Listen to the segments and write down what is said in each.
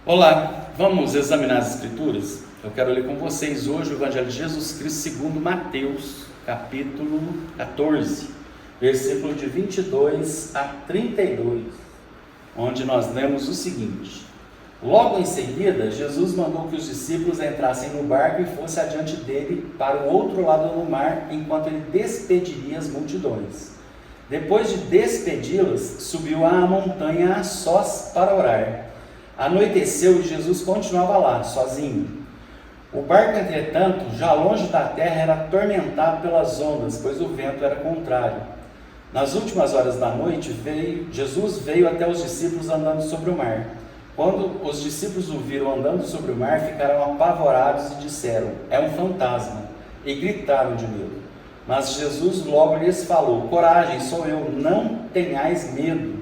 Olá, vamos examinar as Escrituras? Eu quero ler com vocês hoje o Evangelho de Jesus Cristo segundo Mateus, capítulo 14, versículo de 22 a 32, onde nós lemos o seguinte: Logo em seguida, Jesus mandou que os discípulos entrassem no barco e fossem adiante dele para o outro lado do mar, enquanto ele despediria as multidões. Depois de despedi-las, subiu à montanha a sós para orar. Anoiteceu e Jesus continuava lá, sozinho. O barco, entretanto, já longe da terra, era atormentado pelas ondas, pois o vento era contrário. Nas últimas horas da noite, Jesus veio até os discípulos andando sobre o mar. Quando os discípulos o viram andando sobre o mar, ficaram apavorados e disseram: "É um fantasma", e gritaram de medo. Mas Jesus logo lhes falou: "Coragem, sou eu, não tenhais medo."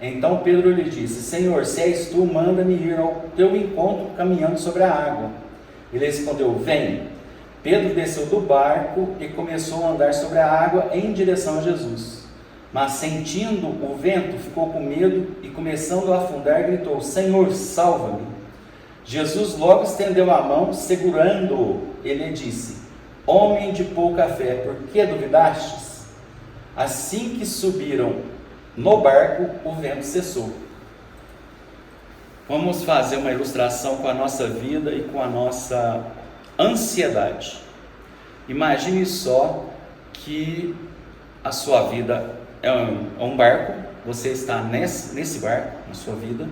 Então Pedro lhe disse: "Senhor, se és tu, manda-me ir ao teu encontro caminhando sobre a água." Ele respondeu: "Vem." Pedro desceu do barco e começou a andar sobre a água em direção a Jesus. Mas sentindo o vento, ficou com medo e, começando a afundar, gritou: "Senhor, salva-me." Jesus logo estendeu a mão, segurando-o. Ele disse: "Homem de pouca fé, por que duvidastes?" Assim que subiram no barco, o vento cessou. Vamos fazer uma ilustração com a nossa vida e com a nossa ansiedade. Imagine só que a sua vida é um barco, você está nesse barco, na sua vida.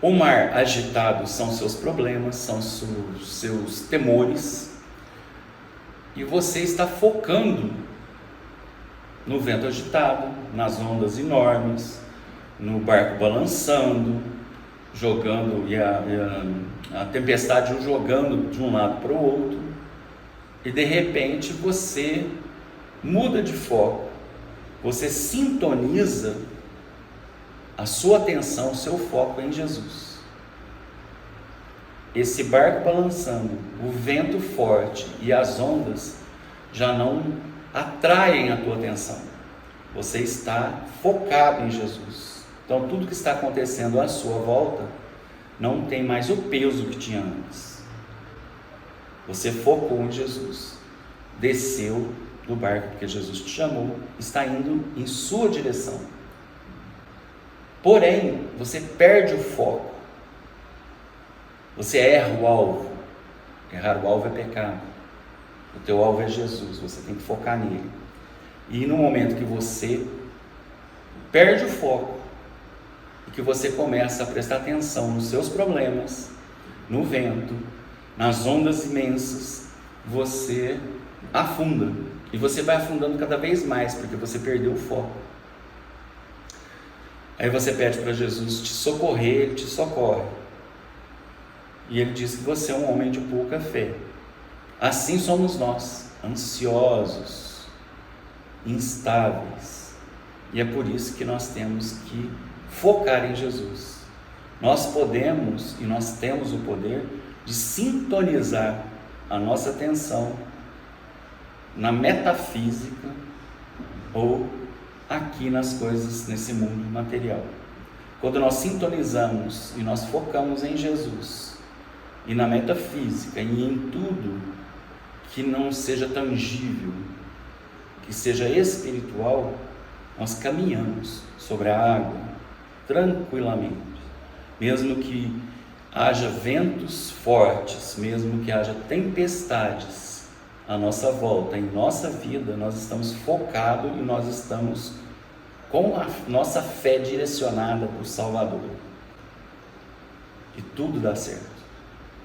O mar agitado são seus problemas, são seus temores, e você está focando no vento agitado, nas ondas enormes, no barco balançando, jogando, e a tempestade o jogando de um lado para o outro, e de repente você muda de foco, você sintoniza a sua atenção, o seu foco em Jesus. Esse barco balançando, o vento forte e as ondas já não atraem a tua atenção. Você está focado em Jesus. Então tudo que está acontecendo à sua volta não tem mais o peso que tinha antes. Você focou em Jesus, desceu do barco porque Jesus te chamou, está indo em sua direção. Porém, você perde o foco. Você erra o alvo. Errar o alvo é pecado. O teu alvo é Jesus, você tem que focar nele. E no momento que você perde o foco e que você começa a prestar atenção nos seus problemas, no vento, nas ondas imensas, você afunda. E você vai afundando cada vez mais, porque você perdeu o foco. Aí você pede para Jesus te socorrer, ele te socorre. E ele diz que você é um homem de pouca fé. Assim somos nós, ansiosos, instáveis. E é por isso que nós temos que focar em Jesus. Nós podemos e nós temos o poder de sintonizar a nossa atenção na metafísica ou aqui nas coisas, nesse mundo material. Quando nós sintonizamos e nós focamos em Jesus e na metafísica e em tudo que não seja tangível, que seja espiritual, nós caminhamos sobre a água tranquilamente, mesmo que haja ventos fortes, mesmo que haja tempestades à nossa volta, em nossa vida, nós estamos focados e nós estamos com a nossa fé direcionada para o Salvador, e tudo dá certo.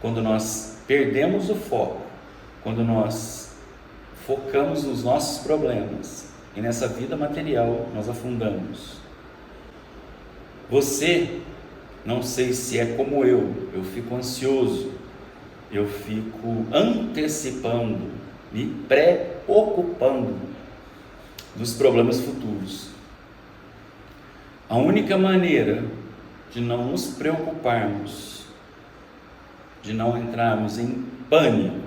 Quando nós perdemos o foco, quando nós focamos nos nossos problemas e nessa vida material, nós afundamos. Você, não sei se é como eu fico ansioso, eu fico antecipando, me preocupando dos problemas futuros. A única maneira de não nos preocuparmos, de não entrarmos em pânico,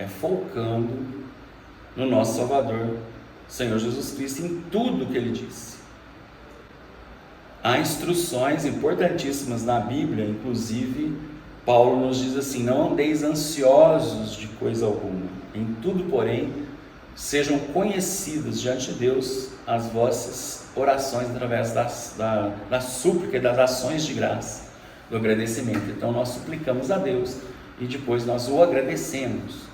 é focando no nosso Salvador, Senhor Jesus Cristo, em tudo que Ele disse. Há instruções importantíssimas na Bíblia, inclusive Paulo nos diz assim: não andeis ansiosos de coisa alguma, em tudo, porém, sejam conhecidas diante de Deus as vossas orações através da súplica e das ações de graça, do agradecimento. Então nós suplicamos a Deus e depois nós o agradecemos.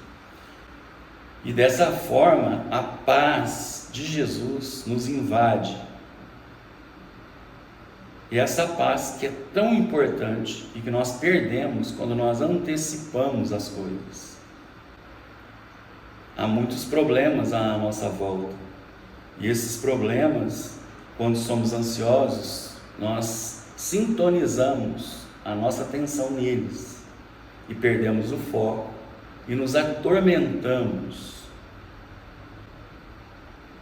E dessa forma a paz de Jesus nos invade. E essa paz que é tão importante e que nós perdemos quando nós antecipamos as coisas. Há muitos problemas à nossa volta, e esses problemas, quando somos ansiosos, nós sintonizamos a nossa atenção neles e perdemos o foco e nos atormentamos.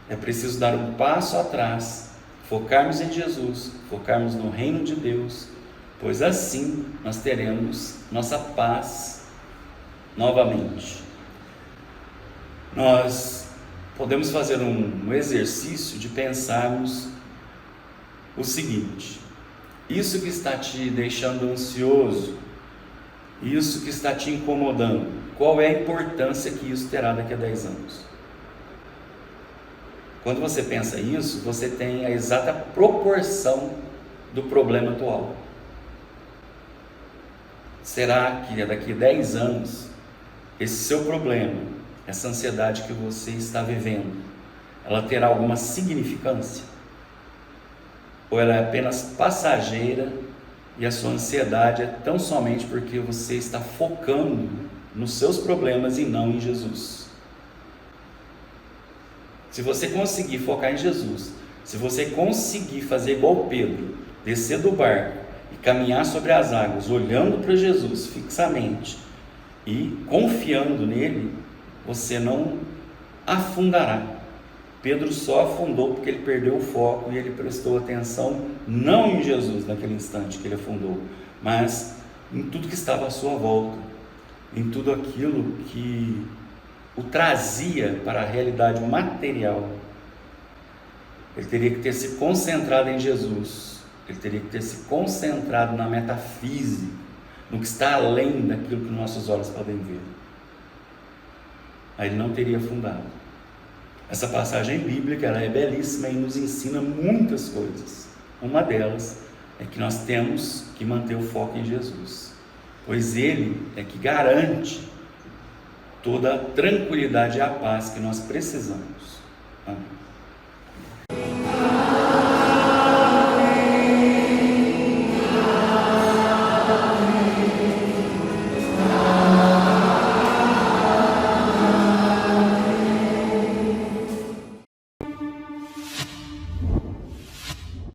É preciso dar um passo atrás, focarmos em Jesus, focarmos no reino de Deus, pois assim nós teremos nossa paz novamente. Nós podemos fazer um exercício de pensarmos o seguinte: isso que está te deixando ansioso, isso que está te incomodando, qual é a importância que isso terá daqui a 10 anos? Quando você pensa isso, você tem a exata proporção do problema atual. Será que daqui a 10 anos, esse seu problema, essa ansiedade que você está vivendo, ela terá alguma significância? Ou ela é apenas passageira e a sua ansiedade é tão somente porque você está focando nos seus problemas e não em Jesus? Se você conseguir focar em Jesus, se você conseguir fazer igual Pedro, descer do barco e caminhar sobre as águas, olhando para Jesus fixamente e confiando nele, você não afundará. Pedro só afundou porque ele perdeu o foco e ele prestou atenção não em Jesus naquele instante que ele afundou, mas em tudo que estava à sua volta, em tudo aquilo que o trazia para a realidade material. Ele teria que ter se concentrado em Jesus, ele teria que ter se concentrado na metafísica, no que está além daquilo que nossos olhos podem ver. Aí ele não teria afundado. Essa passagem bíblica, ela é belíssima e nos ensina muitas coisas. Uma delas é que nós temos que manter o foco em Jesus, pois Ele é que garante toda a tranquilidade e a paz que nós precisamos. Amém.